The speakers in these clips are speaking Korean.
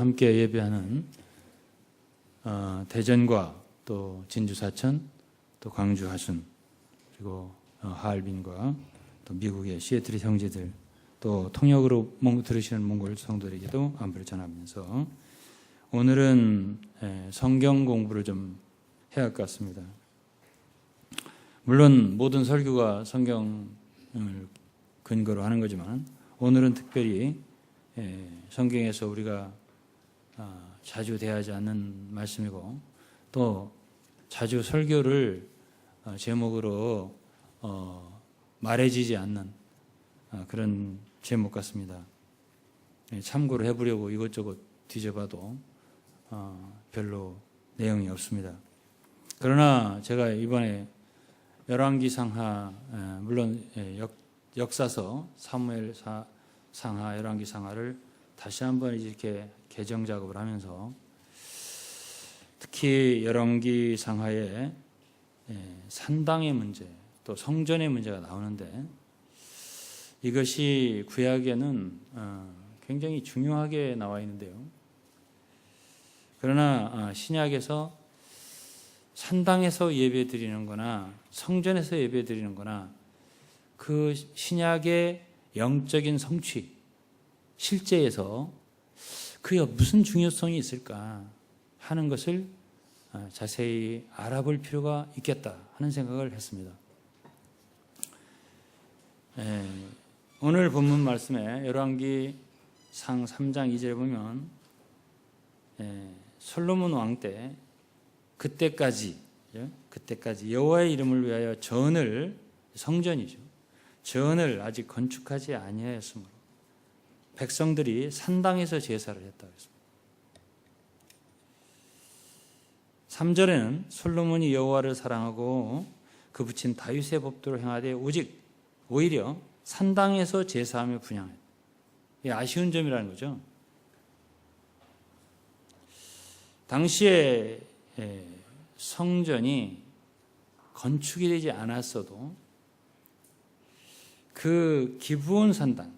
함께 예배하는 대전과 또 진주 사천, 또 광주 하순, 그리고 하얼빈과 또 미국의 시애틀의 형제들, 또 통역으로 들으시는 몽골 성도들에게도 안부를 전하면서 오늘은 성경 공부를 좀 해야 할 것 같습니다. 물론 모든 설교가 성경을 근거로 하는 거지만 오늘은 특별히 성경에서 우리가 자주 대하지 않는 말씀이고 또 자주 설교를 제목으로 말해지지 않는 그런 제목 같습니다. 참고를 해보려고 이것저것 뒤져봐도 별로 내용이 없습니다. 그러나 제가 이번에 열왕기상하, 물론 역사서 사무엘 상하, 열왕기상하를 다시 한번 이렇게 개정 작업을 하면서 특히 열왕기상하에 산당의 문제, 또 성전의 문제가 나오는데 이것이 구약에는 굉장히 중요하게 나와 있는데요. 그러나 신약에서 산당에서 예배 드리는 거나 성전에서 예배 드리는 거나 그 신약의 영적인 성취, 실제에서 그게 무슨 중요성이 있을까 하는 것을 자세히 알아볼 필요가 있겠다 하는 생각을 했습니다. 오늘 본문 말씀에 열왕기상 3장 2절에 보면 솔로몬 왕 때 그때까지 여호와의 이름을 위하여 전을, 성전이죠, 전을 아직 건축하지 아니하였으므로 백성들이 산당에서 제사를 했다고 했습니다. 3절에는 솔로몬이 여호와를 사랑하고 그 붙인 다윗의 법도를 행하되 오히려 산당에서 제사하며 분향했다. 이게 아쉬운 점이라는 거죠. 당시에 성전이 건축이 되지 않았어도 그 기브온 산당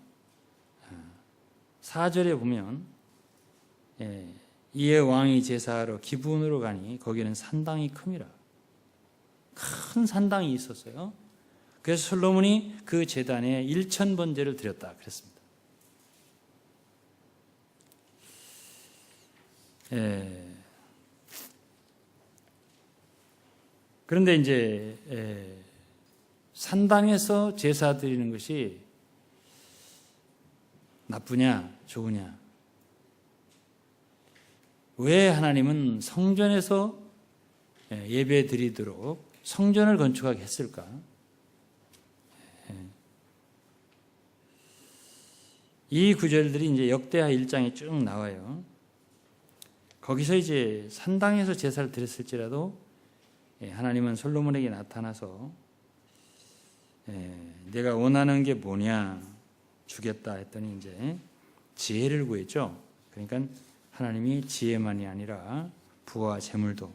4절에 보면 이에 왕이 제사하러 기브온으로 가니 거기는 산당이 큼이라. 큰 산당이 있었어요. 그래서 솔로몬이 그 제단에 1000번제를 드렸다 그랬습니다. 그런데 이제 산당에서 제사 드리는 것이 나쁘냐 좋으냐, 왜 하나님은 성전에서 예배 드리도록 성전을 건축하게 했을까? 이 구절들이 이제 역대하 1장에 쭉 나와요. 거기서 이제 산당에서 제사를 드렸을지라도 하나님은 솔로몬에게 나타나서 내가 원하는 게 뭐냐 주겠다 했더니 이제 지혜를 구했죠. 그러니까 하나님이 지혜만이 아니라 부와 재물도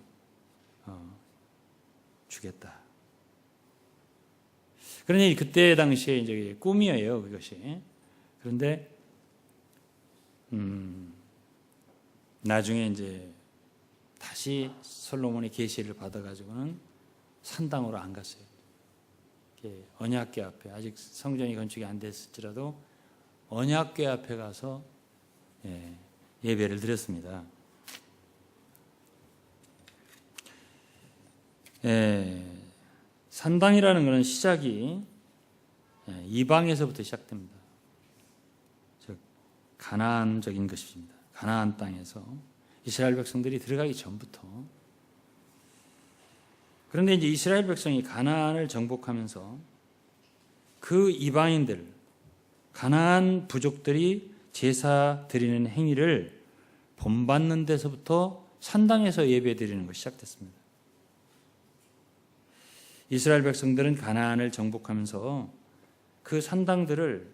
주겠다. 그러니 그때 당시에 이제 꿈이에요, 그것이. 그런데 나중에 이제 다시 솔로몬의 계시를 받아가지고는 산당으로 안 갔어요. 언약궤 앞에, 아직 성전이 건축이 안 됐을지라도 언약궤 앞에 가서 예배를 드렸습니다. 산당이라는 것은 시작이 이방에서부터 시작됩니다. 즉 가나안적인 것입니다. 가나안 땅에서 이스라엘 백성들이 들어가기 전부터. 그런데 이제 이스라엘 백성이 가나안을 정복하면서 그 이방인들, 가나안 부족들이 제사 드리는 행위를 본받는 데서부터 산당에서 예배 드리는 것이 시작됐습니다. 이스라엘 백성들은 가나안을 정복하면서 그 산당들을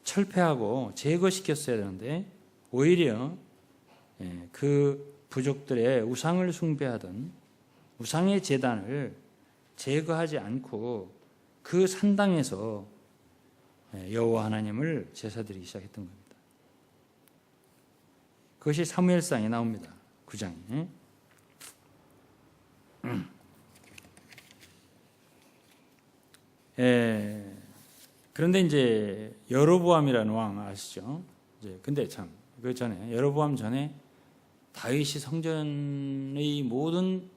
철폐하고 제거시켰어야 되는데 오히려 그 부족들의 우상을 숭배하던 우상의 제단을 제거하지 않고 그 산당에서 여호와 하나님을 제사드리기 시작했던 겁니다. 그것이 사무엘상에 나옵니다. 9장에. 그런데 이제 여로보암이라는 왕 아시죠? 이제 근데 참 그 전에 여로보암 전에 다윗이 성전의 모든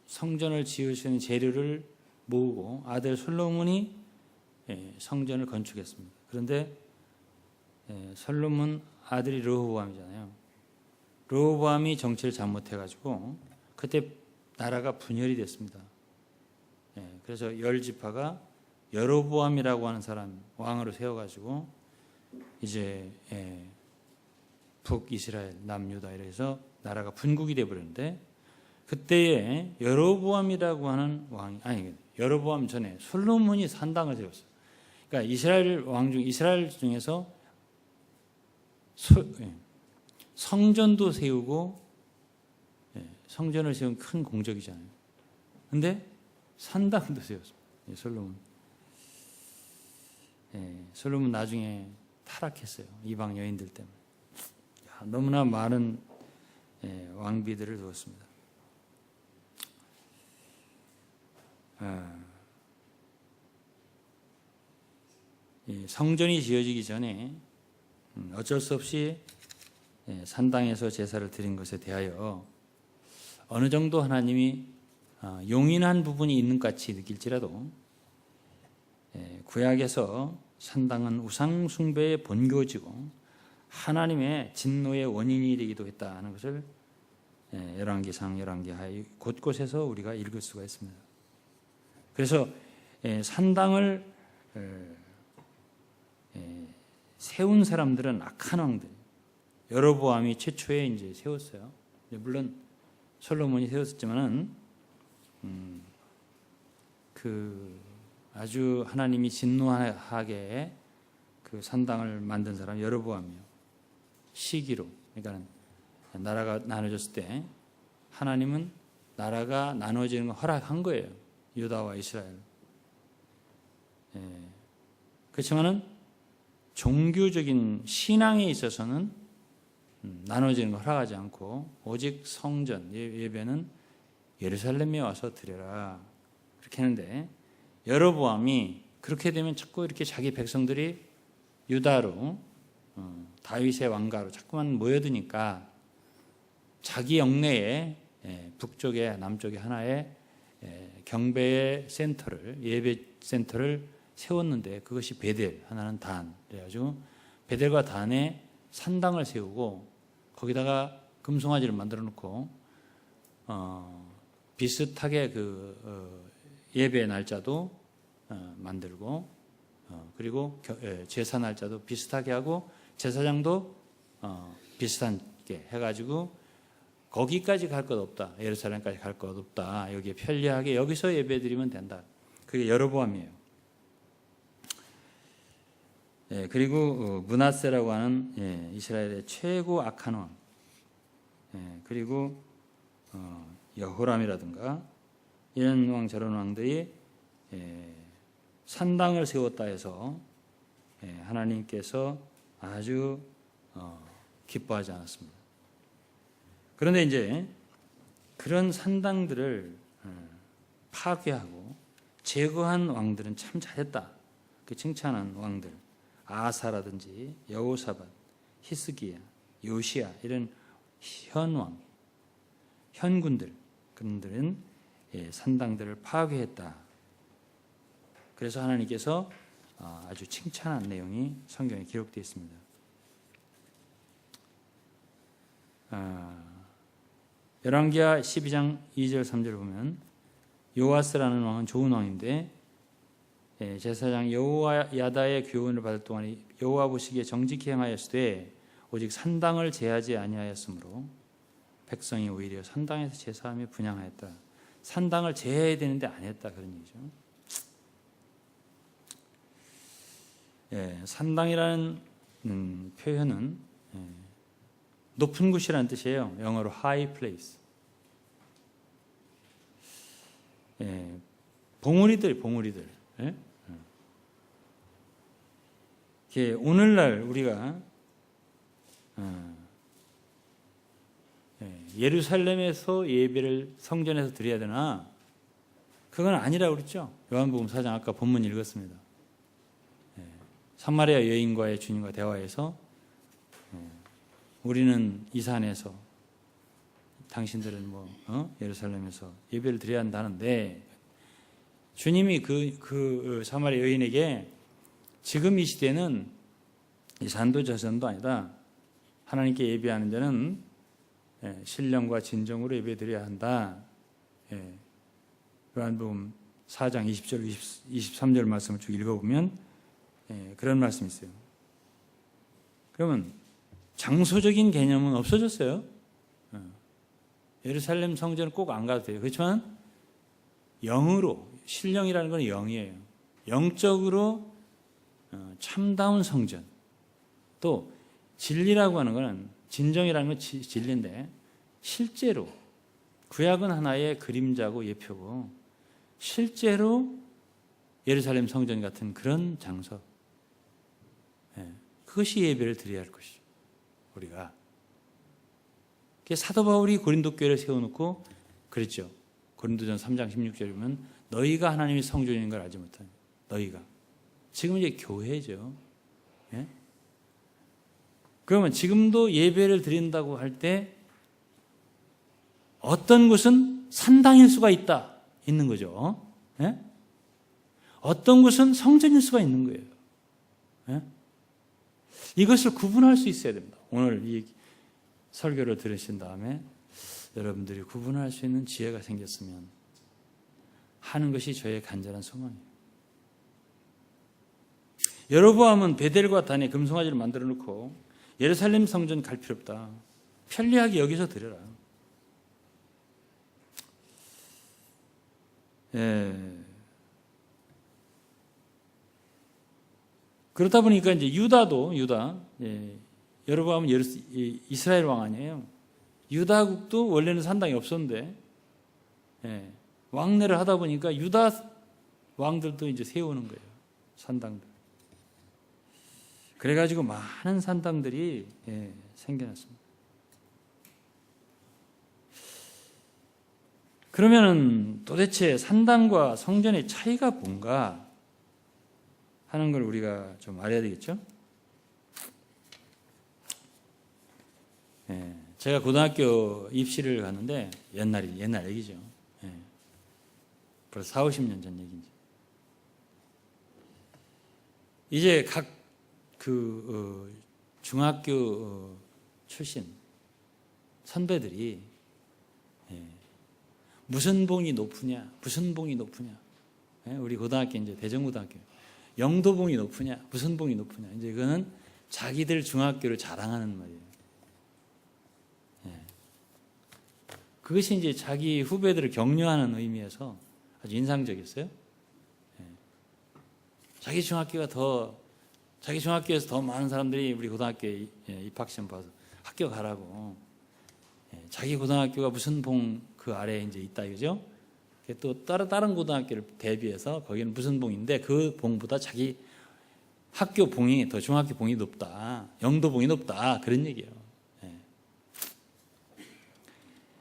성전을 지으시는 재료를 모으고 아들 솔로몬이 성전을 건축했습니다. 그런데 솔로몬 아들이 르호보암이잖아요. 르호보암이 정치를 잘못해가지고 그때 나라가 분열이 됐습니다. 그래서 열 지파가 여로보암이라고 하는 사람 왕으로 세워가지고 이제 북이스라엘, 남유다 이래서 나라가 분국이 되어버렸는데 그때에 여로보암이라고 하는 왕이 여로보암 전에 솔로몬이 산당을 세웠어요. 그러니까 이스라엘 중에서 성전도 세우고 성전을 세운 큰 공적이잖아요. 근데 산당도 세웠습니다. 솔로몬 나중에 타락했어요. 이방 여인들 때문에. 너무나 많은 왕비들을 두었습니다. 성전이 지어지기 전에 어쩔 수 없이 산당에서 제사를 드린 것에 대하여 어느 정도 하나님이 용인한 부분이 있는 것 같이 느낄지라도 구약에서 산당은 우상 숭배의 본교지고 하나님의 진노의 원인이 되기도 했다는 것을 열왕기상, 열왕기하에 곳곳에서 우리가 읽을 수가 있습니다. 그래서 산당을 세운 사람들은 악한 왕들, 여로보암이 최초에 이제 세웠어요. 물론 솔로몬이 세웠었지만은 아주 하나님이 진노하게 그 산당을 만든 사람 여로보암이요. 시기로, 그러니까 나라가 나눠졌을 때 하나님은 나라가 나눠지는 걸 허락한 거예요. 유다와 이스라엘. 그렇지만은 종교적인 신앙에 있어서는 나눠지는 걸 허락하지 않고 오직 성전 예배는 예루살렘에 와서 드려라 그렇게 했는데 여로보암이 그렇게 되면 자꾸 이렇게 자기 백성들이 유다로 다윗의 왕가로 자꾸만 모여드니까 자기 영내에 북쪽에 남쪽에 하나의 경배의 센터를 예배 센터를 세웠는데 그것이 베델, 하나는 단. 그래가지고 베델과 단에 산당을 세우고 거기다가 금송아지를 만들어 놓고 비슷하게 예배 날짜도 만들고 그리고 제사 날짜도 비슷하게 하고 제사장도 비슷하게 해가지고 거기까지 갈 것 없다. 예루살렘까지 갈 것 없다. 여기에 편리하게 여기서 예배드리면 된다. 그게 여로보암이에요. 그리고 므낫세라고 하는 이스라엘의 최고 악한 왕, 그리고 여호람이라든가 이런 왕 저런 왕들이 산당을 세웠다 해서 하나님께서 아주 기뻐하지 않았습니다. 그런데 이제 그런 산당들을 파괴하고 제거한 왕들은 참 잘했다. 그 칭찬한 왕들 아사라든지 여호사밧, 히스기야, 요시야 이런 현왕, 현군들 그들은 산당들을 파괴했다. 그래서 하나님께서 아주 칭찬한 내용이 성경에 기록되어 있습니다. 열왕기하 12장 2절 3절을 보면 요아스라는 왕은 좋은 왕인데 제사장 여호야다의 교훈을 받을 동안 여호와 보시기에 정직히 행하였으되 오직 산당을 제하지 아니하였으므로 백성이 오히려 산당에서 제사하며 분향하였다. 산당을 제해야 되는데 안 했다 그런 얘기죠. 산당이라는 표현은 높은 곳이라는 뜻이에요. 영어로 high place. 봉우리들. 오늘날 우리가 예루살렘에서 예배를 성전에서 드려야 되나? 그건 아니라고 그랬죠. 요한복음 4장 아까 본문 읽었습니다. 사마리아 여인과의 주님과 대화에서 우리는 이 산에서 당신들은 예루살렘에서 예배를 드려야 한다는데, 주님이 그 사마리아 여인에게 지금 이 시대는 이 산도 저 산도 아니다. 하나님께 예배하는 자는 신령과 진정으로 예배드려야 한다. 요한복음 4장 20절, 23절 말씀을 쭉 읽어보면 그런 말씀이 있어요. 그러면 장소적인 개념은 없어졌어요. 예루살렘 성전은 꼭 안 가도 돼요. 그렇지만 영으로, 신령이라는 건 영이에요. 영적으로 참다운 성전, 또 진리라고 하는 것은, 진정이라는 건 진리인데, 실제로 구약은 하나의 그림자고 예표고 실제로 예루살렘 성전 같은 그런 장소, 그것이 예배를 드려야 할 것이죠. 우리가 사도 바울이 고린도 교회를 세워놓고 그랬죠. 고린도전 3장 16절에 보면 너희가 하나님의 성전인 걸 알지 못하니, 너희가 지금 이제 교회죠. 그러면 지금도 예배를 드린다고 할 때 어떤 곳은 산당일 수가 있는 거죠. 어떤 곳은 성전일 수가 있는 거예요. 이것을 구분할 수 있어야 됩니다. 오늘 이 설교를 들으신 다음에 여러분들이 구분할 수 있는 지혜가 생겼으면 하는 것이 저의 간절한 소망이에요. 여로보암은 베델과 단에 금송아지를 만들어 놓고 예루살렘 성전 갈 필요 없다. 편리하게 여기서 드려라. 그렇다 보니까 이제 유다, 여로보암은 이스라엘 왕 아니에요. 유다국도 원래는 산당이 없었는데 왕래를 하다 보니까 유다 왕들도 이제 세우는 거예요. 산당들. 그래가지고 많은 산당들이 생겨났습니다. 그러면은 도대체 산당과 성전의 차이가 뭔가 하는 걸 우리가 좀 알아야 되겠죠? 제가 고등학교 입시를 갔는데 옛날 얘기죠. 벌써 4, 50년 전 얘기인지. 이제 각 중학교 출신 선배들이 무슨 봉이 높으냐, 우리 고등학교 이제 대전고등학교 영도봉이 높으냐, 무슨 봉이 높으냐. 이제 이거는 자기들 중학교를 자랑하는 말이에요. 그것이 이제 자기 후배들을 격려하는 의미에서 아주 인상적이었어요. 자기 중학교에서 더 많은 사람들이 우리 고등학교에 입학시험 봐서 학교 가라고. 자기 고등학교가 무슨 봉 그 아래에 이제 있다 이거죠. 또 다른 고등학교를 대비해서 거기는 무슨 봉인데 그 봉보다 자기 학교 봉이 더 중학교 봉이 높다, 영도 봉이 높다, 그런 얘기예요.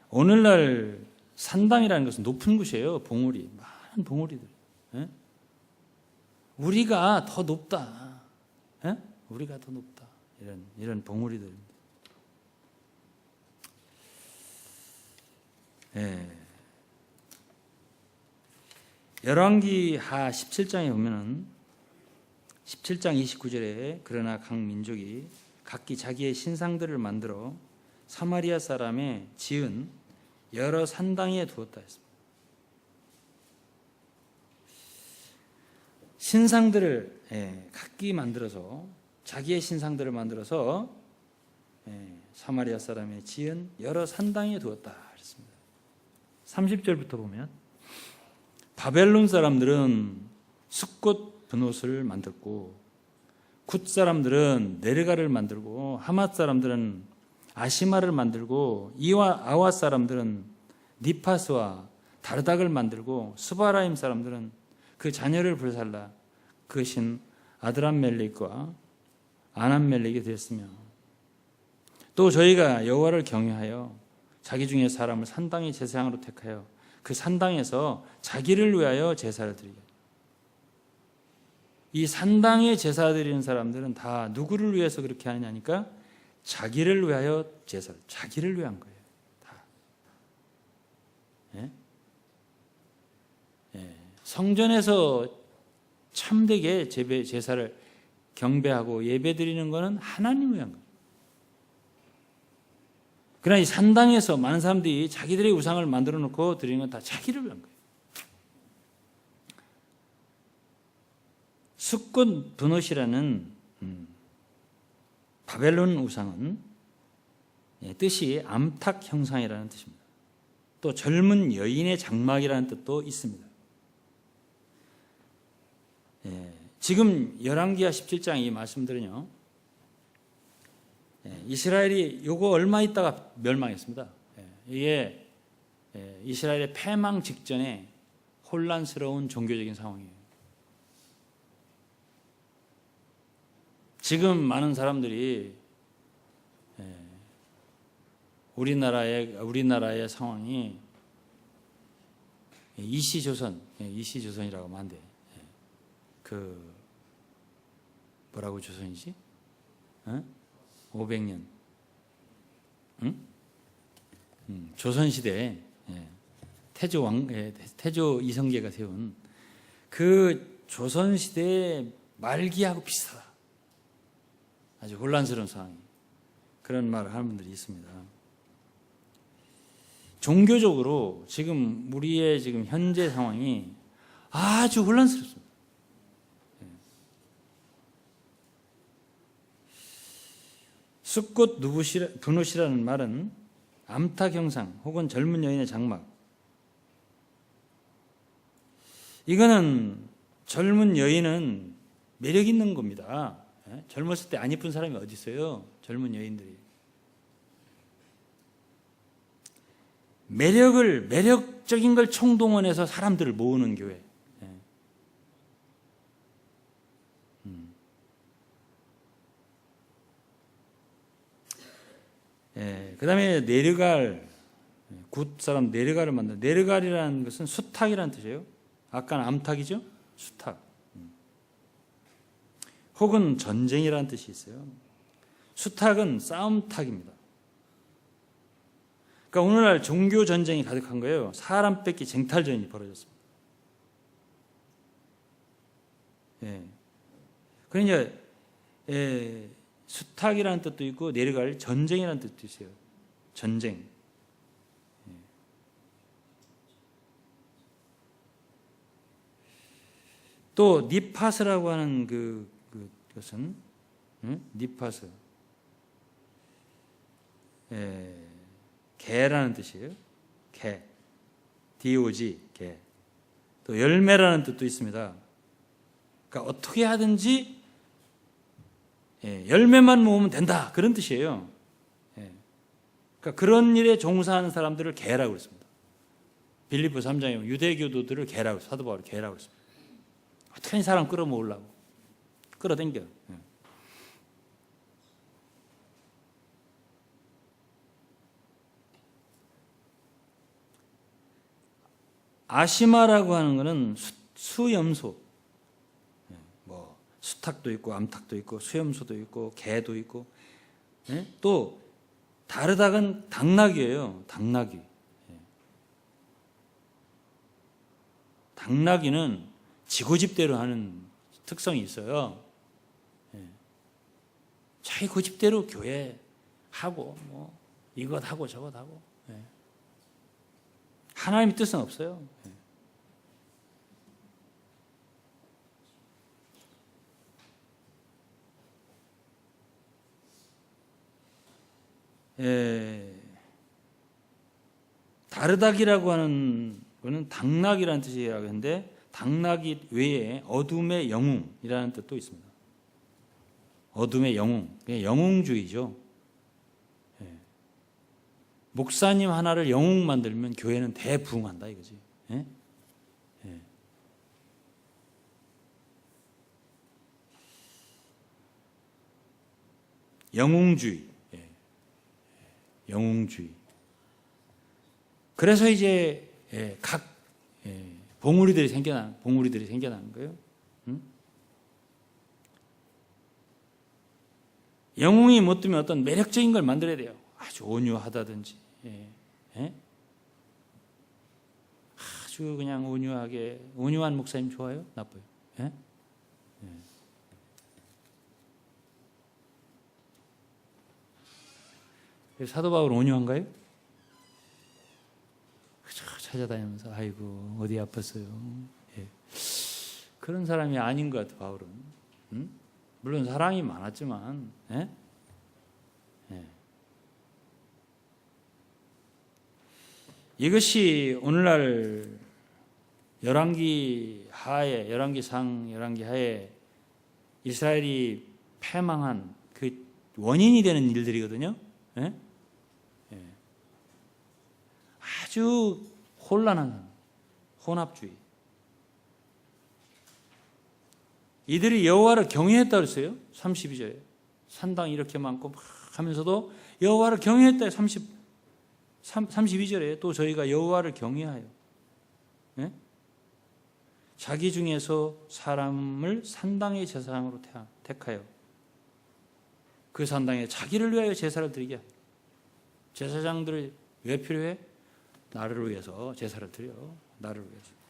오늘날 산당이라는 것은 높은 곳이에요. 봉우리, 많은 봉우리들. 우리가 더 높다. 우리가 더 높다. 이런 봉우리들. 열왕기하 17장에 보면은 17장 29절에 그러나 각 민족이 각기 자기의 신상들을 만들어 사마리아 사람의 지은 여러 산당에 두었다 했습니다. 신상들을 각기 만들어서 자기의 신상들을 만들어서 사마리아 사람의 지은 여러 산당에 두었다 했습니다. 30절부터 보면 바벨론 사람들은 숫꽃 분옷을 만들고 굿 사람들은 네르가를 만들고 하맛 사람들은 아시마를 만들고 아와 사람들은 니파스와 다르닥을 만들고 스바라임 사람들은 그 자녀를 불살라 그것인 아드람멜렉과 아남멜렉이 되었으며 또 저희가 여호와를 경외하여 자기 중에 사람을 산당의 제사장으로 택하여 그 산당에서 자기를 위하여 제사를 드리게. 이 산당에 제사 드리는 사람들은 다 누구를 위해서 그렇게 하느냐니까 자기를 위하여 제사를, 자기를 위한 거예요. 다. 예? 예. 성전에서 참되게 제사를 경배하고 예배 드리는 것은 하나님을 위한 거예요. 그러나 이 산당에서 많은 사람들이 자기들의 우상을 만들어 놓고 드리는 건 다 자기를 위한 거예요. 숫꽃 브노시라는 바벨론 우상은 뜻이 암탉 형상이라는 뜻입니다. 또 젊은 여인의 장막이라는 뜻도 있습니다. 지금 열왕기하 17장 이 말씀들은요, 이스라엘이 요거 얼마 있다가 멸망했습니다. 이게 이스라엘의 패망 직전에 혼란스러운 종교적인 상황이에요. 지금 많은 사람들이 우리나라의 상황이 이시조선이라고 하면 안 돼. 그 뭐라고 조선이지? 500년. 조선시대 태조 이성계가 세운 그 조선시대의 말기하고 비슷하다. 아주 혼란스러운 상황이. 그런 말을 하는 분들이 있습니다. 종교적으로 지금 우리의 지금 현재 상황이 아주 혼란스럽습니다. 숫꽃 브노시라는 말은 암탉 형상 혹은 젊은 여인의 장막. 이거는 젊은 여인은 매력 있는 겁니다. 젊었을 때 안 예쁜 사람이 어디 있어요? 젊은 여인들이. 매력적인 걸 총동원해서 사람들을 모으는 교회. 그 다음에 네르갈, 굿 사람 네르갈을 만든다. 네르갈이라는 것은 수탉이라는 뜻이에요. 아까는 암탉이죠? 수탉. 혹은 전쟁이라는 뜻이 있어요. 수탉은 싸움탉입니다. 그러니까 오늘날 종교 전쟁이 가득한 거예요. 사람 뺏기 쟁탈전이 벌어졌습니다. 그러니까 수탉이라는 뜻도 있고 네르갈 전쟁이라는 뜻도 있어요. 전쟁. 또 니파스라고 하는 그것은 니파스. 개라는 뜻이에요. 개. DOG 개. 또 열매라는 뜻도 있습니다. 그러니까 어떻게 하든지 열매만 모으면 된다 그런 뜻이에요. 그러니까 그런 일에 종사하는 사람들을 개라고 그랬습니다. 빌립보 3장에 보면 유대교도들을 개라고, 사도 바울을 개라고 그랬습니다. 어떻게 사람 끌어모으려고 끌어당겨. 아시마라고 하는 것은 수염소. 뭐 수탉도 있고 암탉도 있고 수염소도 있고 개도 있고. 또 다르닥은 당나귀예요. 당나귀. 당나귀는 지고집대로 하는 특성이 있어요. 자기 고집대로 교회하고 뭐 이것 하고 저것 하고. 하나님의 뜻은 없어요. 다르닥이라고 하는 거는 당나귀라는 뜻이라고 하는데 당나귀 외에 어둠의 영웅이라는 뜻도 있습니다. 어둠의 영웅, 영웅주의죠. 목사님 하나를 영웅 만들면 교회는 대부흥한다 이거지. 영웅주의. 영웅주의. 그래서 이제 각 봉우리들이 생겨나는 거예요. 영웅이 못 되면 어떤 매력적인 걸 만들어야 돼요. 아주 온유하다든지, 아주 그냥 온유한 목사님 좋아요? 나빠요? 사도 바울 온유한가요? 찾아다니면서 아이고 어디 아팠어요? 그런 사람이 아닌 것 같아 바울은. 물론 사랑이 많았지만, 이것이 오늘날 열왕기상, 열왕기하에 이스라엘이 패망한 그 원인이 되는 일들이거든요. 아주 혼란한 혼합주의. 이들이 여호와를 경외했다 그랬어요. 32절에 산당이 이렇게 많고 막 하면서도 여호와를 경외했다. 32절에 또 저희가 여호와를 경외하여 자기 중에서 사람을 산당의 제사장으로 택하여 그 산당에 자기를 위하여 제사를 드리게 하여. 제사장들이 왜 필요해? 나를 위해서 제사를 드려. 나를 위해서.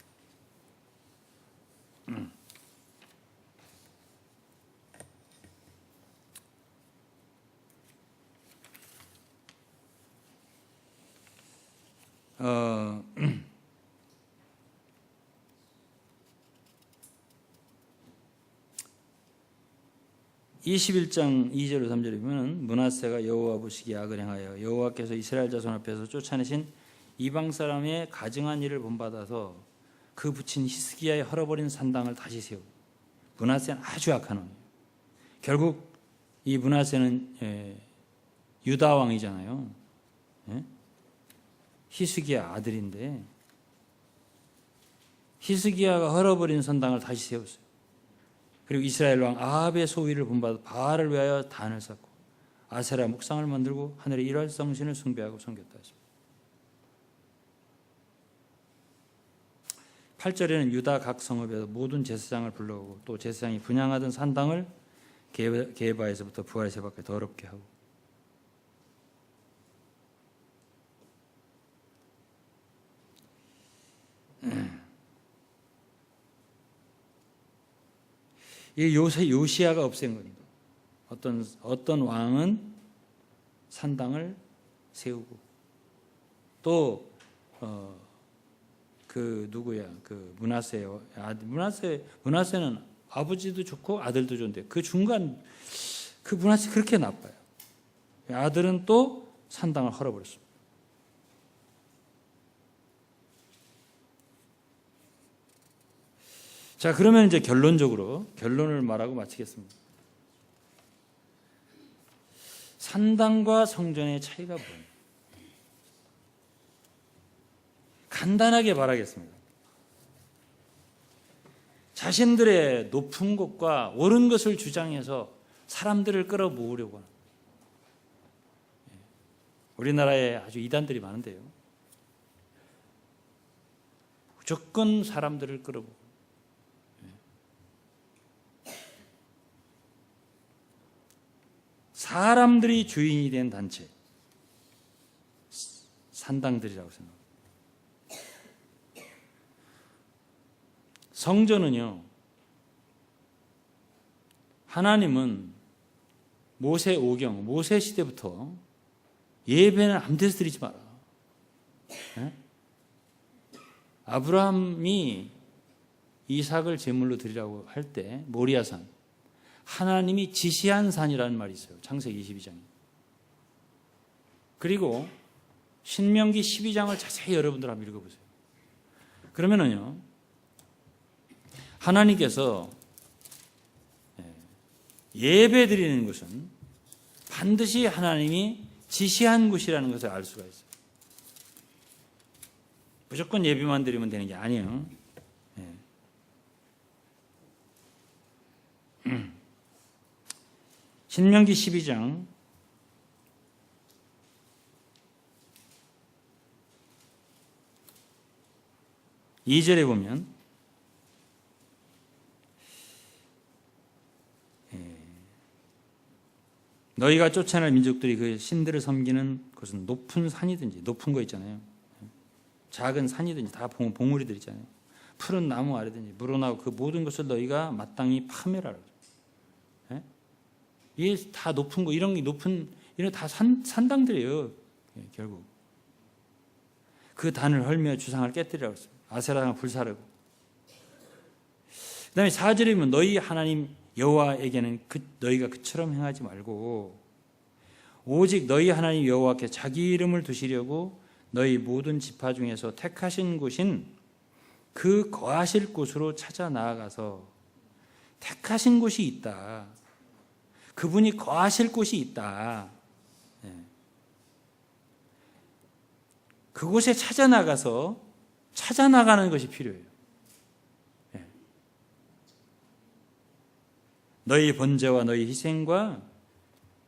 어, 21장 2절로 3절에 보면 므낫세가 여호와 보시기에 악을 행하여 여호와께서 이스라엘 자손 앞에서 쫓아내신 이방 사람의 가증한 일을 본받아서 그 붙인 히스기야의 헐어버린 산당을 다시 세우고. 므낫세는 아주 악한 왕이에요. 결국 이 므낫세는 유다 왕이잖아요. 히스기야 아들인데 히스기야가 헐어버린 산당을 다시 세웠어요. 그리고 이스라엘 왕 아합의 소위를 본받아 바알을 위하여 단을 쌓고 아세라 목상을 만들고 하늘의 일월성신을 숭배하고 섬겼다 했습니다. 8절에는 유다 각 성읍에서 모든 제사장을 불러오고 또 제사장이 분향하던 산당을 게바에서부터 부활세바까지 더럽게 하고. 이 요시야가 없앤 겁니다. 어떤 왕은 산당을 세우고 또 므낫세는 아버지도 좋고 아들도 좋은데 그 중간 그 므낫세 그렇게 나빠요. 아들은 또 산당을 헐어버렸습니다. 자, 그러면 이제 결론을 말하고 마치겠습니다. 산당과 성전의 차이가 뭐예요? 간단하게 말하겠습니다. 자신들의 높은 곳과 옳은 것을 주장해서 사람들을 끌어모으려고 하는. 우리나라에 아주 이단들이 많은데요. 무조건 사람들을 끌어모으고. 사람들이 주인이 된 단체, 산당들이라고 생각합니다. 성전은요, 하나님은 모세 오경, 모세 시대부터 예배는 아무 데서 드리지 마라. 아브라함이 이삭을 제물로 드리라고 할 때 모리아산, 하나님이 지시한 산이라는 말이 있어요. 창세기 22장에. 그리고 신명기 12장을 자세히 여러분들 한번 읽어보세요. 그러면은요, 하나님께서 예배 드리는 것은 반드시 하나님이 지시한 곳이라는 것을 알 수가 있어요. 무조건 예배만 드리면 되는 게 아니에요. 신명기 12장 2절에 보면 너희가 쫓아낼 민족들이 그 신들을 섬기는 것은 높은 산이든지, 높은 거 있잖아요. 작은 산이든지 다 봉우리들 있잖아요. 푸른 나무 아래든지 물어나고 그 모든 것을 너희가 마땅히 파멸하라. 이게 다 높은 거, 이런 게 높은, 이런 다 산당들이에요. 결국 그 단을 헐며 주상을 깨뜨리라고 했습니다. 아세라당을 불사르고. 그 다음에 4절에 보면 너희 하나님 여호와에게는 너희가 그처럼 행하지 말고 오직 너희 하나님 여호와께 자기 이름을 두시려고 너희 모든 지파 중에서 택하신 곳인 그 거하실 곳으로 찾아 나아가서, 택하신 곳이 있다. 그분이 거하실 곳이 있다. 그곳에 찾아 나가서 찾아 나가는 것이 필요해요. 너희 번제와 너희 희생과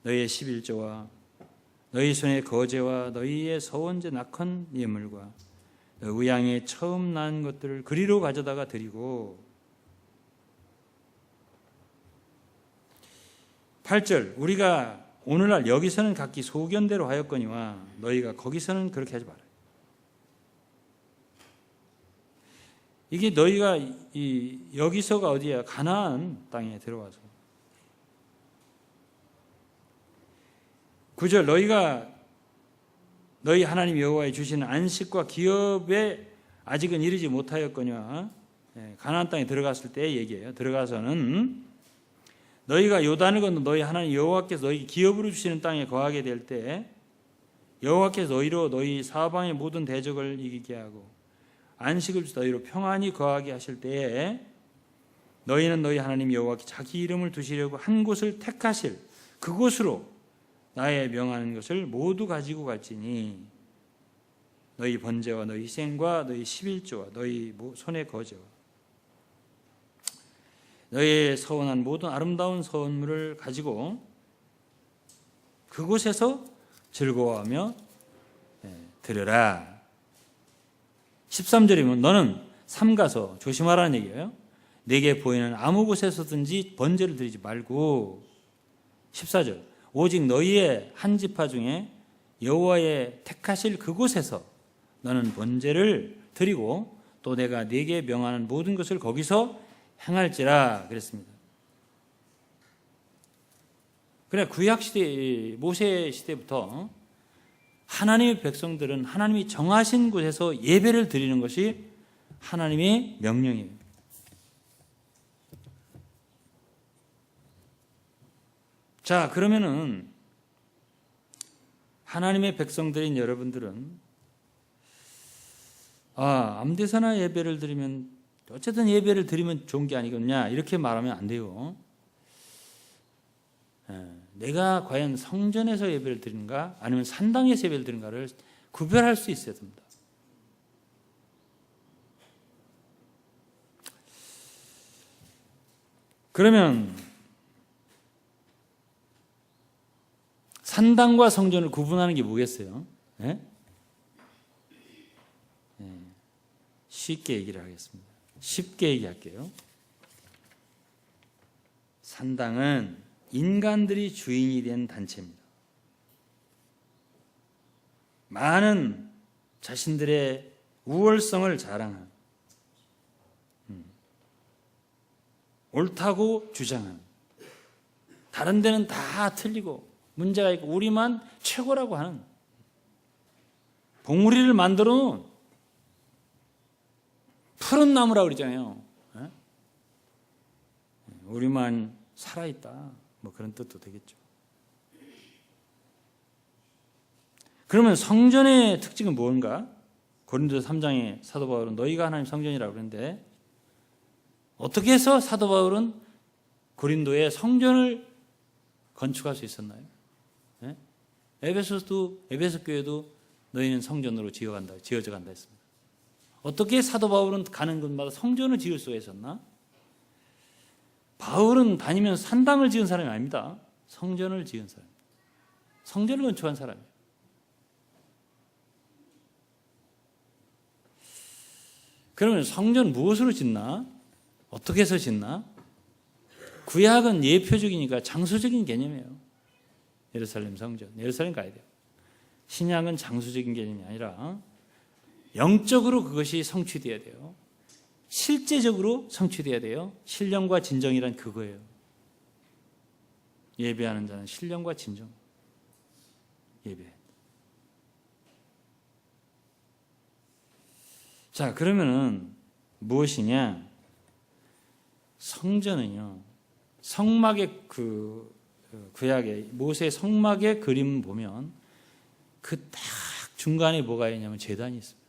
너희의 11조와 너희 손의 거제와 너희의 서원제 낙헌 예물과 의양에 처음 난 것들을 그리로 가져다가 드리고, 8절 우리가 오늘날 여기서는 각기 소견대로 하였거니와 너희가 거기서는 그렇게 하지 마라. 이게 너희가 여기서가 어디야? 가나안 땅에 들어와서. 9절 너희가 너희 하나님 여호와의 주시는 안식과 기업에 아직은 이르지 못하였거니와, 가나안 땅에 들어갔을 때 얘기해요. 들어가서는 너희가 요단을 건너 너희 하나님 여호와께서 너희 기업으로 주시는 땅에 거하게 될 때 여호와께서 너희로 너희 사방의 모든 대적을 이기게 하고 안식을 주사 너희로 평안히 거하게 하실 때에 너희는 너희 하나님 여호와께 자기 이름을 두시려고 한 곳을 택하실 그곳으로 나의 명하는 것을 모두 가지고 갈지니 너희 번제와 너희 희생과 너희 11조와 너희 손의 거제와 너희의 서원한 모든 아름다운 선물을 가지고 그곳에서 즐거워하며 드려라. 13절이면 너는 삼가서 조심하라는 얘기예요. 내게 보이는 아무 곳에서든지 번제를 드리지 말고. 14절 오직 너희의 한 지파 중에 여호와의 택하실 그곳에서 너는 번제를 드리고 또 내가 네게 명하는 모든 것을 거기서 행할지라 그랬습니다. 그래, 구약시대 모세 시대부터 하나님의 백성들은 하나님이 정하신 곳에서 예배를 드리는 것이 하나님의 명령이에요. 자, 그러면은 하나님의 백성들인 여러분들은 암대사나 예배를 드리면 어쨌든 예배를 드리면 좋은 게 아니겠냐 이렇게 말하면 안 돼요. 내가 과연 성전에서 예배를 드리는가 아니면 산당에서 예배를 드리는가를 구별할 수 있어야 됩니다. 그러면 산당과 성전을 구분하는 게 뭐겠어요? 쉽게 얘기를 하겠습니다. 쉽게 얘기할게요. 산당은 인간들이 주인이 된 단체입니다. 많은 자신들의 우월성을 자랑한, 옳다고 주장한, 다른 데는 다 틀리고 문제가 있고 우리만 최고라고 하는, 봉우리를 만들어 놓은 푸른 나무라고 그러잖아요. 우리만 살아있다, 뭐 그런 뜻도 되겠죠. 그러면 성전의 특징은 뭔가? 고린도서 3장에 사도 바울은 너희가 하나님 성전이라고 그러는데 어떻게 해서 사도 바울은 고린도에 성전을 건축할 수 있었나요? 에베소 교회도 너희는 성전으로 지어져 간다 했습니다. 어떻게 사도 바울은 가는 곳마다 성전을 지을 수가 있었나? 바울은 다니면서 산당을 지은 사람이 아닙니다. 성전을 지은 사람, 성전을 건축한 사람이에요. 그 그러면 성전 무엇으로 짓나? 어떻게 해서 짓나? 구약은 예표적이니까 장소적인 개념이에요. 예루살렘 성전, 예루살렘 가야 돼요. 신약은 장소적인 개념이 아니라 영적으로 그것이 성취돼야 돼요. 실제적으로 성취돼야 돼요. 신령과 진정이란 그거예요. 예배하는 자는 신령과 진정 예배. 자, 그러면은 무엇이냐? 성전은요, 성막의 구약의 모세의 성막의 그림 보면 그 딱 중간에 뭐가 있냐면 제단이 있습니다.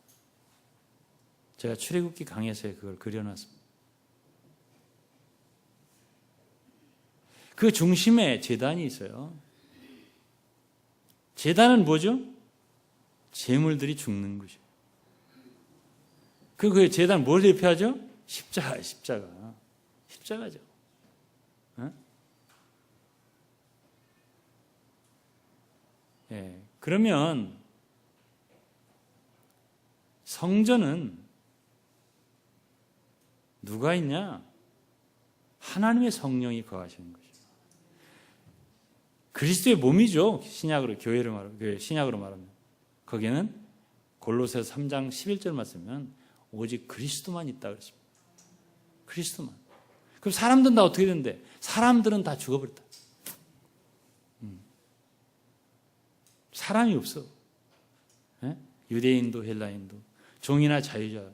제가 출애굽기 강해서에 그걸 그려놨습니다. 그 중심에 제단이 있어요. 제단은 뭐죠? 제물들이 죽는 것이에요. 그 제단 뭘 대표하죠? 십자가죠. 어? 예. 그러면 성전은 누가 있냐? 하나님의 성령이 거하시는 것이죠. 그리스도의 몸이죠. 신약으로 신약으로 말하면 거기에는 골로새서 3장 11절 말씀은 오직 그리스도만 있다 그랬습니다. 그리스도만. 그럼 사람들은 다 어떻게 되는데? 사람들은 다 죽어버렸다. 사람이 없어. 예? 유대인도 헬라인도 종이나 자유자,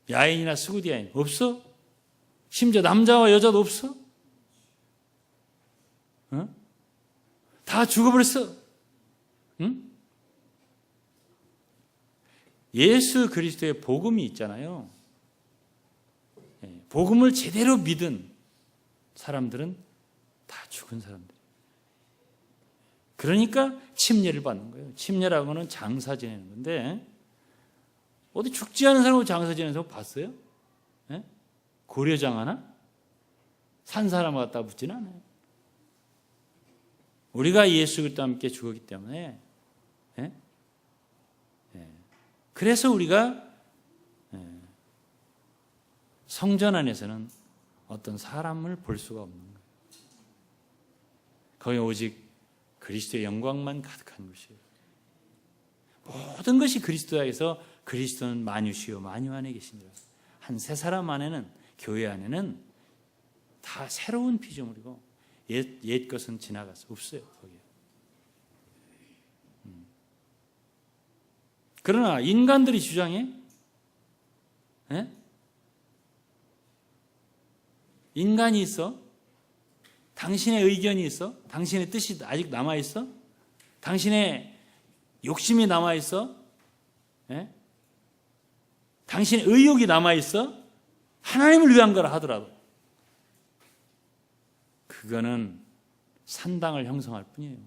야인이나 스구디아인 없어? 심지어 남자와 여자도 없어? 어? 다 죽어버렸어. 응? 예수 그리스도의 복음이 있잖아요. 복음을 제대로 믿은 사람들은 다 죽은 사람들. 그러니까 침례를 받는 거예요. 침례라고는 장사 지내는 건데 어디 죽지 않은 사람하고 장사 지내는 사람 봤어요? 예? 고려장 하나? 산 사람 갖다 붙지는 않아요. 우리가 예수 그리스도와 함께 죽었기 때문에 예? 예. 그래서 우리가 성전 안에서는 어떤 사람을 볼 수가 없는 거예요. 거기 오직 그리스도의 영광만 가득한 것이에요. 모든 것이 그리스도에서 그리스도는 만유시요 만유 안에 계시니라. 한 세 사람 안에는 교회 안에는 다 새로운 피조물이고 옛 것은 지나갔어. 없어요. 거기에. 그러나 인간들이 주장해? 예? 인간이 있어? 당신의 의견이 있어? 당신의 뜻이 아직 남아있어? 당신의 욕심이 남아있어? 예? 당신의 의욕이 남아있어? 하나님을 위한 거라 하더라도 그거는 산당을 형성할 뿐이에요.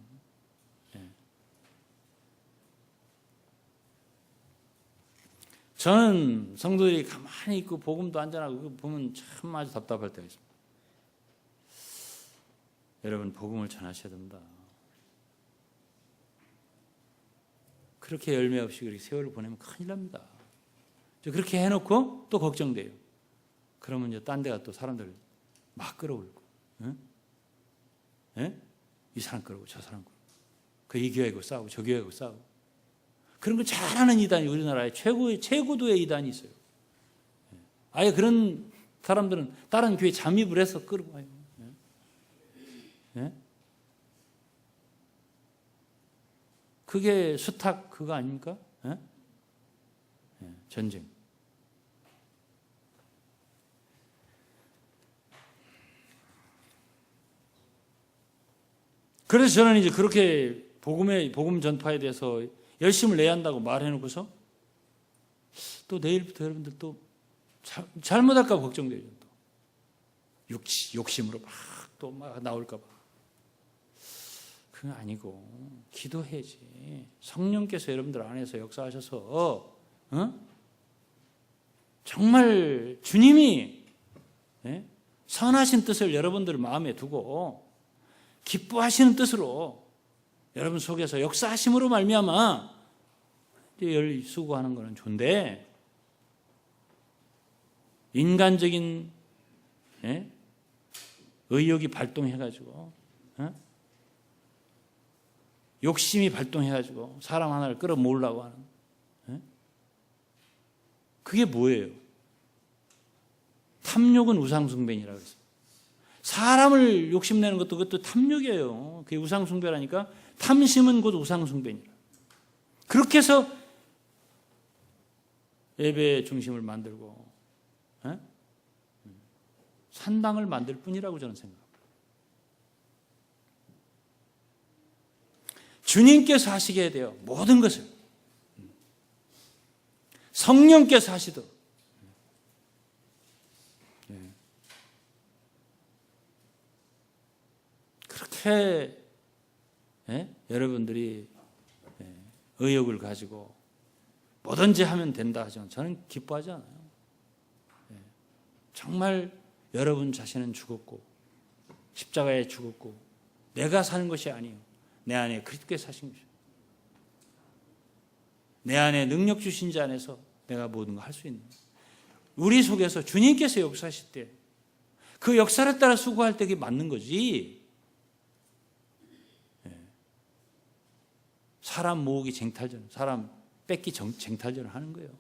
예. 저는 성도들이 가만히 있고 복음도 안전하고 그거 보면 참 아주 답답할 때가 있습니다. 여러분 복음을 전하셔야 됩니다. 그렇게 열매 없이 그렇게 세월을 보내면 큰일 납니다. 그렇게 해놓고 또 걱정돼요. 그러면 이제 딴 데가 또 사람들 막 끌어올고, 응? 예? 이 사람 끌어오고 저 사람 끌어오고, 이 교회하고 싸우고 저 교회하고 싸우고. 그런 걸 잘하는 이단이 우리나라에 최고도의 이단이 있어요. 아예 그런 사람들은 다른 교회 잠입을 해서 끌고 와요. 예? 그게 수탁 그거 아닙니까? 예? 예, 전쟁. 그래서 저는 이제 그렇게 복음 전파에 대해서 열심을 내야 한다고 말해놓고서 또 내일부터 여러분들 또 잘못할까 봐 걱정돼요. 또 욕심으로 또 막 나올까 봐. 그건 아니고 기도해야지. 성령께서 여러분들 안에서 역사하셔서 정말 주님이 선하신 뜻을 여러분들 마음에 두고 기뻐하시는 뜻으로 여러분 속에서 역사하심으로 말미암아 수고하는 거는 좋은데 인간적인 의욕이 발동해가지고 욕심이 발동해가지고 사람 하나를 끌어모으려고 하는 그게 뭐예요? 탐욕은 우상숭배니라고 했어요. 사람을 욕심내는 것도 그것도 탐욕이에요. 그게 우상숭배라니까. 탐심은 곧 우상숭배니라. 그렇게 해서 예배의 중심을 만들고 산당을 만들 뿐이라고 저는 생각합니다. 주님께서 하시게 해야 돼요. 모든 것을. 성령께서 하시도록. 그렇게 여러분들이 의욕을 가지고 뭐든지 하면 된다 하지만 저는 기뻐하지 않아요. 정말 여러분 자신은 죽었고 십자가에 죽었고 내가 사는 것이 아니에요. 내 안에 그리스도께서 사신 것이에요. 내 안에 능력 주신 자 안에서 내가 모든 걸 할 수 있는 거예요. 우리 속에서 주님께서 역사하실 때 그 역사를 따라 수고할 때 그게 맞는 거지. 사람 모으기 쟁탈전, 사람 뺏기 쟁탈전을 하는 거예요.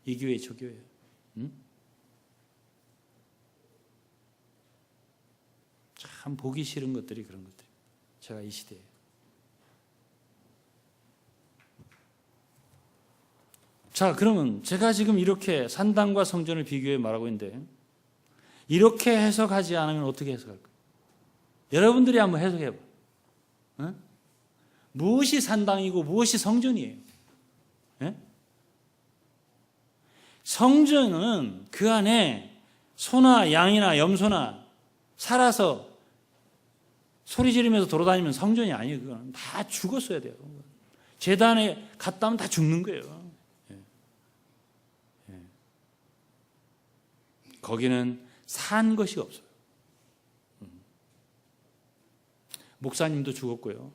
이 교회 저 교회. 참 보기 싫은 것들이 그런 것들. 제가 이 시대에. 자, 그러면 제가 지금 이렇게 산당과 성전을 비교해 말하고 있는데 이렇게 해석하지 않으면 어떻게 해석할까요? 여러분들이 한번 해석해 봐. 무엇이 산당이고 무엇이 성전이에요? 성전은 그 안에 소나 양이나 염소나 살아서 소리 지르면서 돌아다니면 성전이 아니에요. 그건 다 죽었어야 돼요. 제단에 갔다 하면 다 죽는 거예요. 거기는 산 것이 없어요. 목사님도 죽었고요.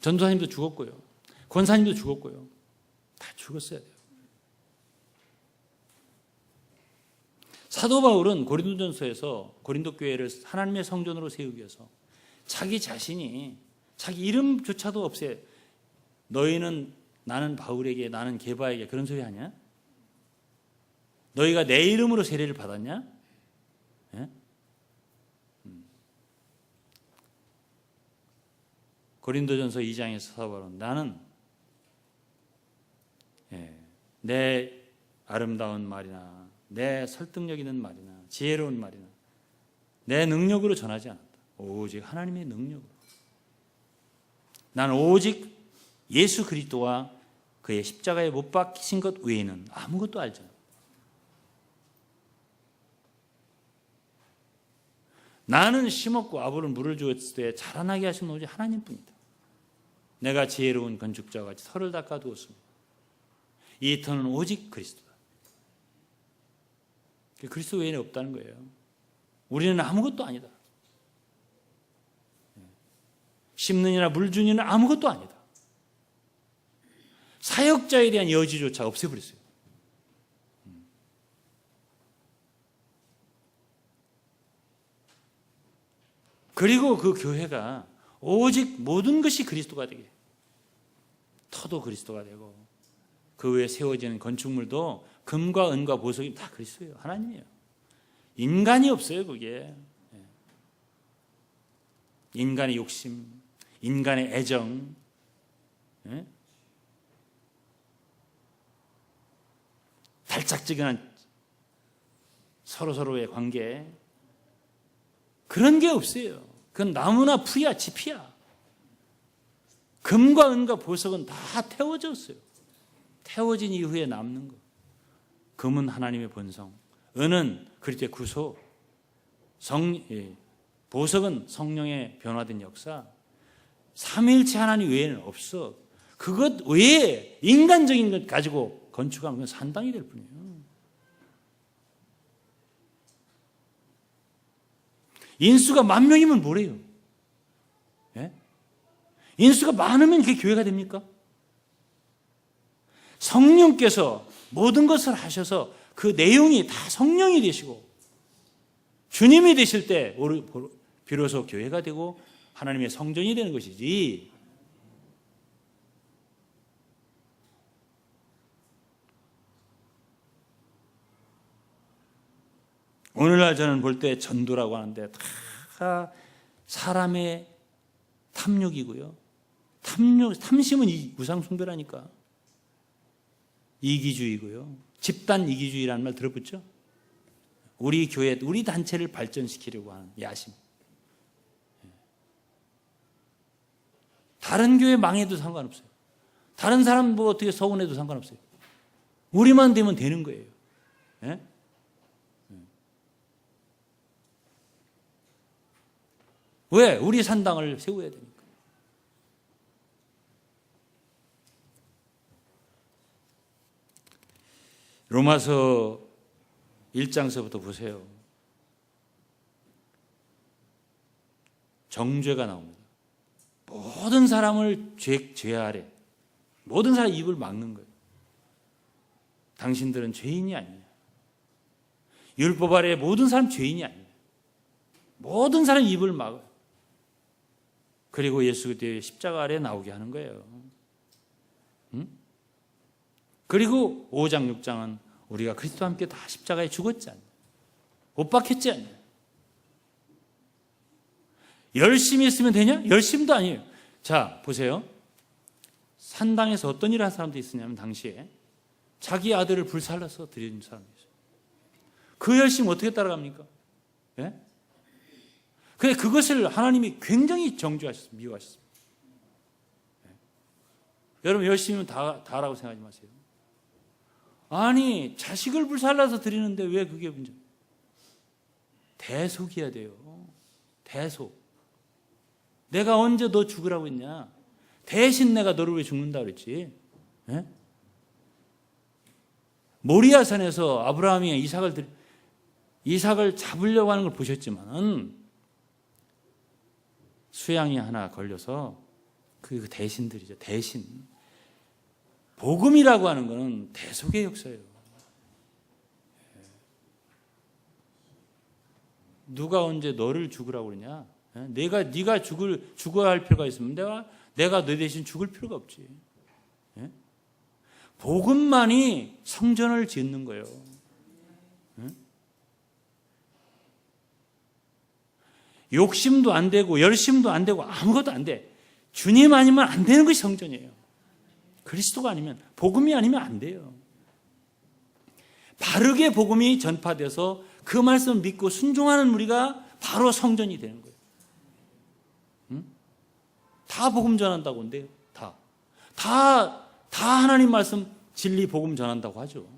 전도사님도 죽었고요. 권사님도 죽었고요. 다 죽었어야 돼요. 사도 바울은 고린도전서에서 고린도 교회를 하나님의 성전으로 세우기 위해서 자기 자신이 자기 이름조차도 없애. 너희는 나는 바울에게 나는 게바에게 그런 소리 하냐? 너희가 내 이름으로 세례를 받았냐? 고린도전서 2장에서 사도 바울은 나는 내 아름다운 말이나 내 설득력 있는 말이나 지혜로운 말이나 내 능력으로 전하지 않았다. 오직 하나님의 능력으로. 나는 오직 예수 그리스도와 그의 십자가에 못 박히신 것 외에는 아무것도 알지 않았다. 나는 심었고 아브를 물을 주었을 때 자라나게 하신 오직 하나님뿐이다. 내가 지혜로운 건축자와 같이 터를 닦아두었습니다. 이 터는 오직 그리스도다. 그리스도 외에는 없다는 거예요. 우리는 아무것도 아니다. 심는 이나 물 주는 이는 아무것도 아니다. 사역자에 대한 여지조차 없애버렸어요. 그리고 그 교회가 오직 모든 것이 그리스도가 되게, 터도 그리스도가 되고 그 위에 세워지는 건축물도 금과 은과 보석이 다 그리스도예요. 하나님이에요. 인간이 없어요. 그게 인간의 욕심, 인간의 애정, 달짝지근한 서로서로의 관계, 그런 게 없어요. 그건 나무나 풀이야, 지피야. 금과 은과 보석은 다 태워졌어요. 태워진 이후에 남는 거. 금은 하나님의 본성, 은은 그리스도의 구속, 보석은 성령의 변화된 역사. 삼위일체 하나님 외에는 없어. 그것 외에 인간적인 것 가지고 건축하면 그건 산당이 될 뿐이에요. 인수가 10,000명이면 뭐래요? 예? 인수가 많으면 그게 교회가 됩니까? 성령께서 모든 것을 하셔서 그 내용이 다 성령이 되시고 주님이 되실 때 비로소 교회가 되고 하나님의 성전이 되는 것이지. 오늘날 저는 볼 때 전도라고 하는데 다 사람의 탐욕이고요. 탐심은 우상 숭배라니까. 이기주의고요. 집단 이기주의라는 말 들어봤죠? 우리 교회, 우리 단체를 발전시키려고 하는 야심. 다른 교회 망해도 상관없어요. 다른 사람 뭐 어떻게 서운해도 상관없어요. 우리만 되면 되는 거예요. 예? 왜? 우리 산당을 세워야 되니까. 로마서 1장서부터 보세요. 정죄가 나옵니다. 모든 사람을 죄 아래, 모든 사람 입을 막는 거예요. 당신들은 죄인이 아니냐. 율법 아래 모든 사람 죄인이 아니냐. 모든 사람 입을 막아요. 그리고 예수 그리스도의 십자가 아래 나오게 하는 거예요. 응? 그리고 5장, 6장은 우리가 그리스도와 함께 다 십자가에 죽었지 않냐. 못 박혔지 않냐. 열심히 했으면 되냐? 열심도 아니에요. 자, 보세요. 산당에서 어떤 일을 한 사람도 있었냐면 당시에 자기 아들을 불살라서 드린 사람이 있어요. 그 열심 어떻게 따라갑니까? 예? 근데 그것을 하나님이 굉장히 정죄하셨습니다. 미워하셨습니다. 예. 여러분 열심히는 다라고 생각하지 마세요. 아니 자식을 불살라서 드리는데 왜 그게 문제? 대속이어야 돼요. 대속. 내가 언제 너 죽으라고 했냐? 대신 내가 너를 왜 죽는다 그랬지? 예? 모리아산에서 아브라함이 이삭을 잡으려고 하는 걸 보셨지만 수양이 하나 걸려서 그 대신들이죠. 대신. 복음이라고 하는 것은 대속의 역사예요. 누가 언제 너를 죽으라고 그러냐? 네가 죽어야 할 필요가 있으면 내가 너 대신 죽을 필요가 없지. 복음만이 성전을 짓는 거예요. 욕심도 안 되고 열심도 안 되고 아무것도 안 돼. 주님 아니면 안 되는 것이 성전이에요. 그리스도가 아니면, 복음이 아니면 안 돼요. 바르게 복음이 전파돼서 그 말씀을 믿고 순종하는 우리가 바로 성전이 되는 거예요. 다 복음 전한다고 한대요. 다 하나님 말씀 진리 복음 전한다고 하죠.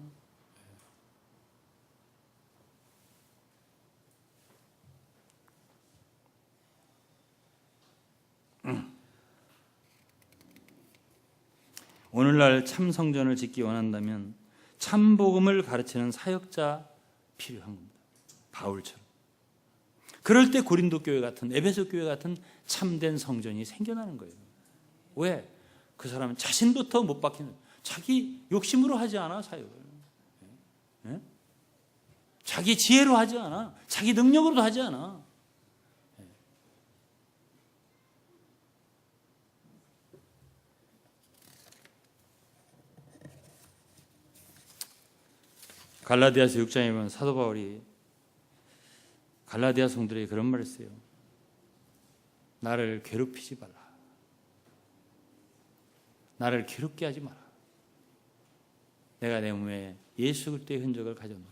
오늘날 참 성전을 짓기 원한다면 참 복음을 가르치는 사역자 필요한 겁니다. 바울처럼. 그럴 때 고린도 교회 같은, 에베소 교회 같은 참된 성전이 생겨나는 거예요. 왜? 그 사람은 자신부터 못 박히는, 자기 욕심으로 하지 않아, 사역을. 네? 자기 지혜로 하지 않아. 자기 능력으로도 하지 않아. 갈라디아서 6장에 보면 사도 바울이 갈라디아 성도들에게 그런 말을 써요. 나를 괴롭히지 말라. 나를 괴롭게 하지 마라. 내가 내 몸에 예수 그리스도의 흔적을 가져놓으라.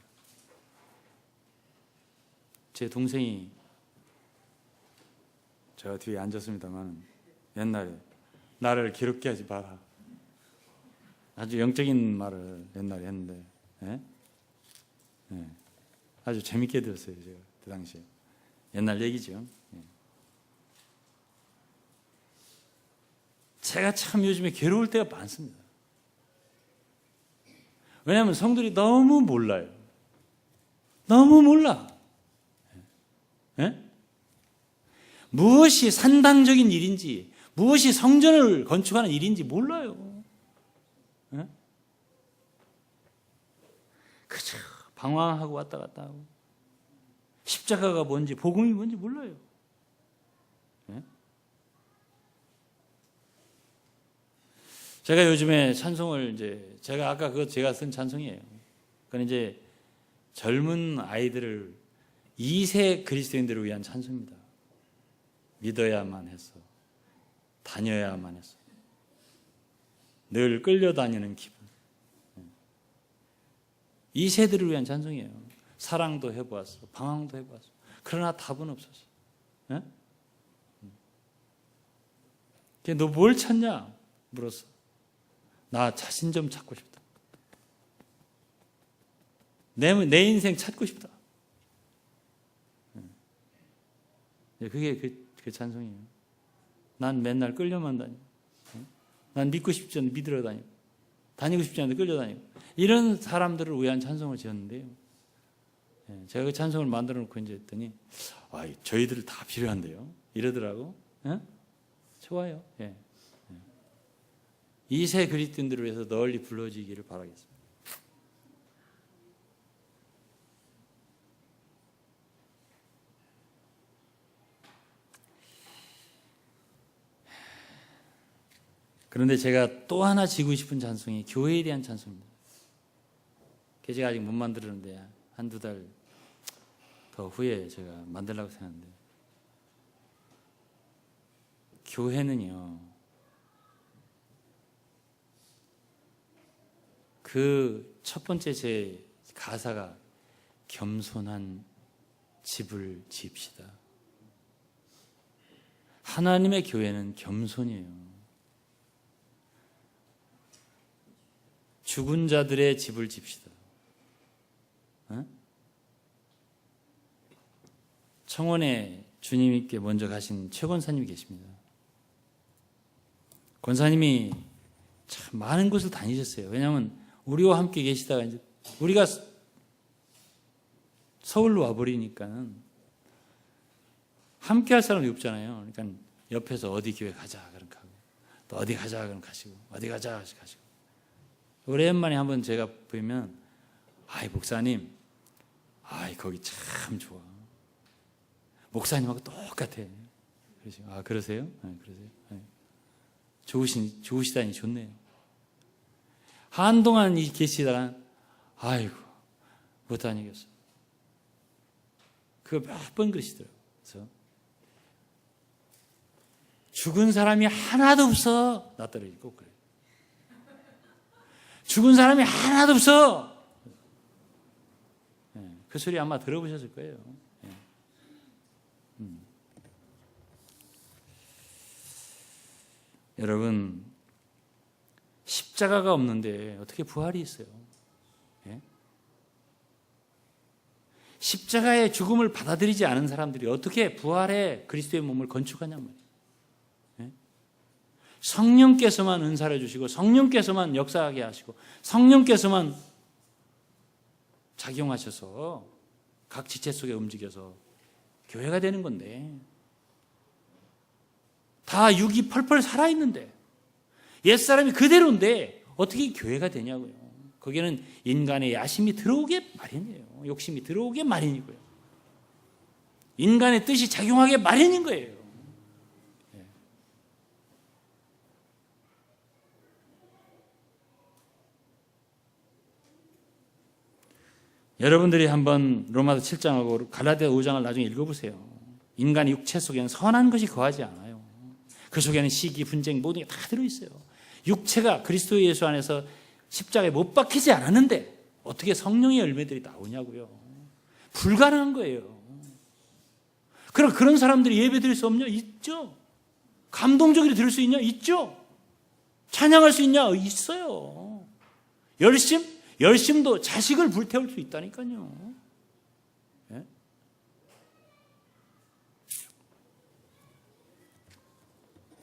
제 동생이 저 뒤에 앉았습니다만 옛날에 나를 괴롭게 하지 마라. 아주 영적인 말을 옛날에 했는데 아주 재밌게 들었어요. 제가 그 당시에. 옛날 얘기죠. 제가 참 요즘에 괴로울 때가 많습니다. 왜냐하면 성들이 너무 몰라요. 너무 몰라. 무엇이 산당적인 일인지, 무엇이 성전을 건축하는 일인지 몰라요. 그죠? 방황하고 왔다 갔다 하고 십자가가 뭔지 복음이 뭔지 몰라요. 네? 제가 요즘에 찬송을 이제 제가 아까 그거 제가 쓴 찬송이에요. 그건 이제 젊은 아이들을 2세 그리스도인들을 위한 찬송입니다. 믿어야만 했어. 다녀야만 했어. 늘 끌려다니는 기분. 2세들을 위한 찬송이에요. 사랑도 해보았어. 방황도 해보았어. 그러나 답은 없었어. 네? 너 뭘 찾냐? 물었어. 나 자신 좀 찾고 싶다. 내 인생 찾고 싶다. 그게 그 찬송이에요. 난 맨날 끌려만 다니고, 난 믿고 싶지 않은데 믿으러 다니고, 다니고 싶지 않은데 끌려다니고, 이런 사람들을 위한 찬송을 지었는데요. 제가 그 찬송을 만들어 놓고 이제 했더니, 저희들 다 필요한데요. 이러더라고. 좋아요. 2세 그리스도인들을 위해서 널리 불러지기를 바라겠습니다. 그런데 제가 또 하나 지고 싶은 찬송이 교회에 대한 찬송입니다. 제가 아직 못 만들었는데 한두 달 더 후에 제가 만들려고 생각하는데, 교회는요, 그 첫 번째 제 가사가 겸손한 집을 지읍시다. 하나님의 교회는 겸손이에요. 죽은 자들의 집을 집시다. 청원에 주님께 먼저 가신 최 권사님이 계십니다. 권사님이 참 많은 곳을 다니셨어요. 왜냐하면 우리와 함께 계시다가 이제 우리가 서울로 와버리니까는 함께 할 사람이 없잖아요. 그러니까 옆에서 어디 교회 가자 그런 거 하고, 또 어디 가자 그런 가시고, 어디 가자 가시고. 오랜만에 한번 제가 보면, 목사님, 거기 참 좋아. 목사님하고 똑같아. 그러시고, 그러세요? 네, 그러세요? 네. 좋으시다니 좋네요. 한동안 계시다가, 못 다니겠어. 그거 몇 번 그러시더라고요. 그래서, 죽은 사람이 하나도 없어. 나 떨어지고 그래. 죽은 사람이 하나도 없어. 그 소리 아마 들어보셨을 거예요. 여러분, 십자가가 없는데 어떻게 부활이 있어요? 십자가의 죽음을 받아들이지 않은 사람들이 어떻게 부활의 그리스도의 몸을 건축하냔 말이에요. 성령께서만 은사를 주시고, 성령께서만 역사하게 하시고, 성령께서만 작용하셔서 각 지체 속에 움직여서 교회가 되는 건데, 다 육이 펄펄 살아있는데, 옛사람이 그대로인데 어떻게 교회가 되냐고요. 거기에는 인간의 야심이 들어오게 마련이에요. 욕심이 들어오게 마련이고요. 인간의 뜻이 작용하게 마련인 거예요. 여러분들이 한번 로마서 7장하고 갈라디아 5장을 나중에 읽어보세요. 인간의 육체 속에는 선한 것이 거하지 않아요. 그 속에는 시기, 분쟁 모든 게 다 들어있어요. 육체가 그리스도 예수 안에서 십자가에 못 박히지 않았는데 어떻게 성령의 열매들이 나오냐고요. 불가능한 거예요. 그럼 그런 사람들이 예배 드릴 수 없냐? 있죠. 감동적으로 드릴 수 있냐? 있죠. 찬양할 수 있냐? 있어요. 열심도 자식을 불태울 수 있다니까요.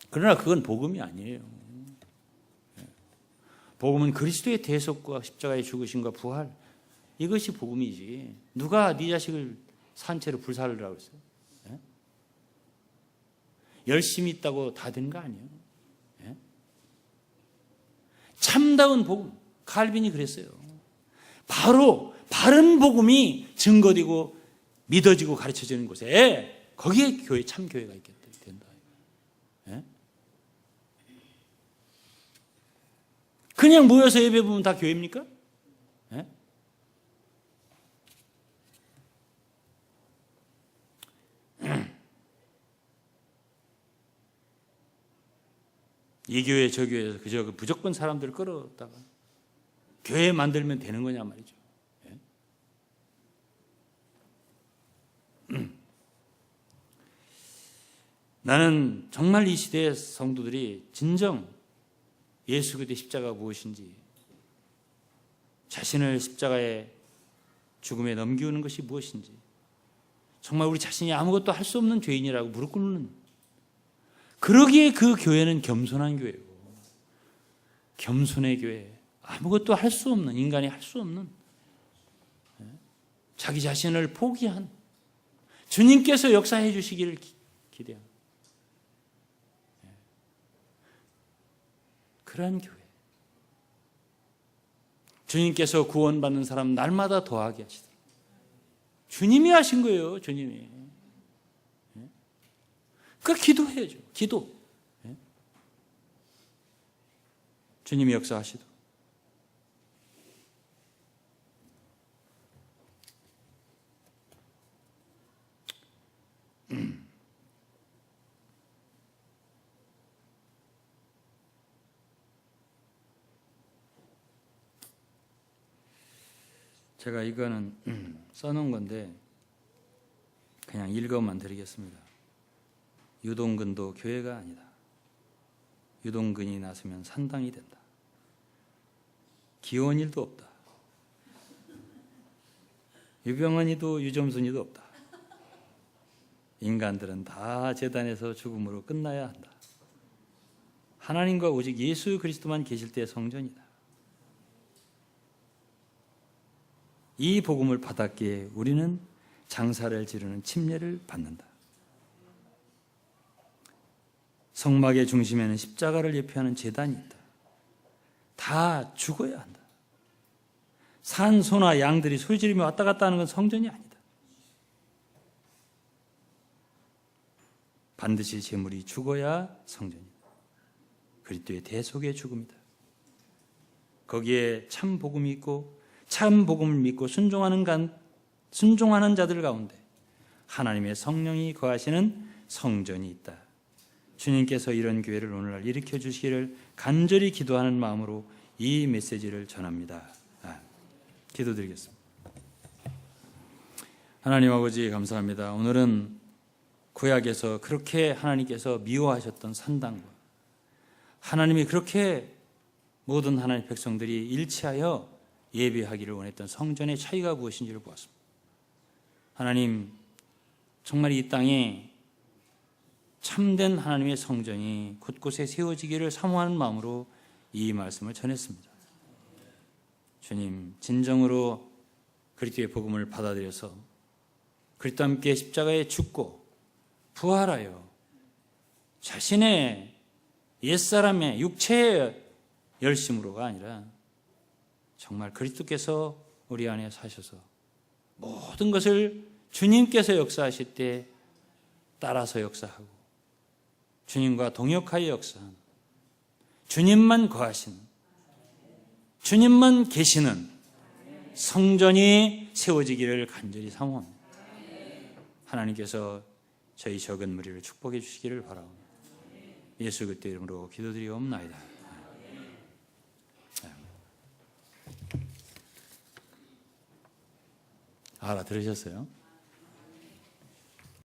그러나 그건 복음이 아니에요. 복음은 그리스도의 대속과 십자가의 죽으심과 부활, 이것이 복음이지. 누가 네 자식을 산채로 불살르라고 했어요? 열심히 있다고 다 되는 거 아니에요. 참다운 복음, 칼빈이 그랬어요. 바로 바른 복음이 증거되고 믿어지고 가르쳐지는 곳에 거기에 교회, 참 교회가 있겠다, 된다. 예? 그냥 모여서 예배 보면 다 교회입니까? 예? 이 교회 저 교회에서 그저 무조건 사람들을 끌어다가 교회 만들면 되는 거냐 말이죠. 예? 나는 정말 이 시대의 성도들이 진정 예수 그리스도의 십자가가 무엇인지, 자신을 십자가의 죽음에 넘기우는 것이 무엇인지, 정말 우리 자신이 아무것도 할 수 없는 죄인이라고 무릎 꿇는, 그러기에 그 교회는 겸손한 교회고, 겸손의 교회, 아무것도 할 수 없는, 인간이 할 수 없는, 자기 자신을 포기한, 주님께서 역사해 주시기를 기대합니다. 그러한 교회, 주님께서 구원받는 사람 날마다 더하게 하시더라. 주님이 하신 거예요. 주님이. 그 기도해야죠. 기도. 주님이 역사하시도록. 제가 이거는 써놓은 건데 그냥 읽어만 드리겠습니다. 유동근도 교회가 아니다. 유동근이 나서면 산당이 된다. 기원일도 없다. 유병헌이도 유점순이도 없다. 인간들은 다 제단에서 죽음으로 끝나야 한다. 하나님과 오직 예수 그리스도만 계실 때의 성전이다. 이 복음을 받았기에 우리는 장사를 지르는 침례를 받는다. 성막의 중심에는 십자가를 예표하는 제단이 있다. 다 죽어야 한다. 산, 소나 양들이 소리 지르며 왔다 갔다 하는 건 성전이 아니다. 반드시 제물이 죽어야 성전이다. 그리스도의 대속의 죽음이다. 거기에 참 복음이 있고 참 복음을 믿고 순종하는 자들 가운데 하나님의 성령이 거하시는 성전이 있다. 주님께서 이런 교회를 오늘날 일으켜 주시기를 간절히 기도하는 마음으로 이 메시지를 전합니다. 기도드리겠습니다. 하나님 아버지 감사합니다. 오늘은 구약에서 그렇게 하나님께서 미워하셨던 산당과 하나님이 그렇게 모든 하나님의 백성들이 일치하여 예배하기를 원했던 성전의 차이가 무엇인지를 보았습니다. 하나님, 정말 이 땅에 참된 하나님의 성전이 곳곳에 세워지기를 사모하는 마음으로 이 말씀을 전했습니다. 주님, 진정으로 그리스도의 복음을 받아들여서 그리스도와 함께 십자가에 죽고 부활하여 자신의 옛사람의 육체의 열심으로가 아니라 정말 그리스도께서 우리 안에 사셔서 모든 것을 주님께서 역사하실 때 따라서 역사하고 주님과 동역하여 역사하는, 주님만 거하시는, 주님만 계시는 성전이 세워지기를 간절히 사모합니다. 하나님께서 저희 적은 무리를 축복해 주시기를 바라옵니다. 예수 그리스도 이름으로 기도드리옵나이다. 알아들으셨어요?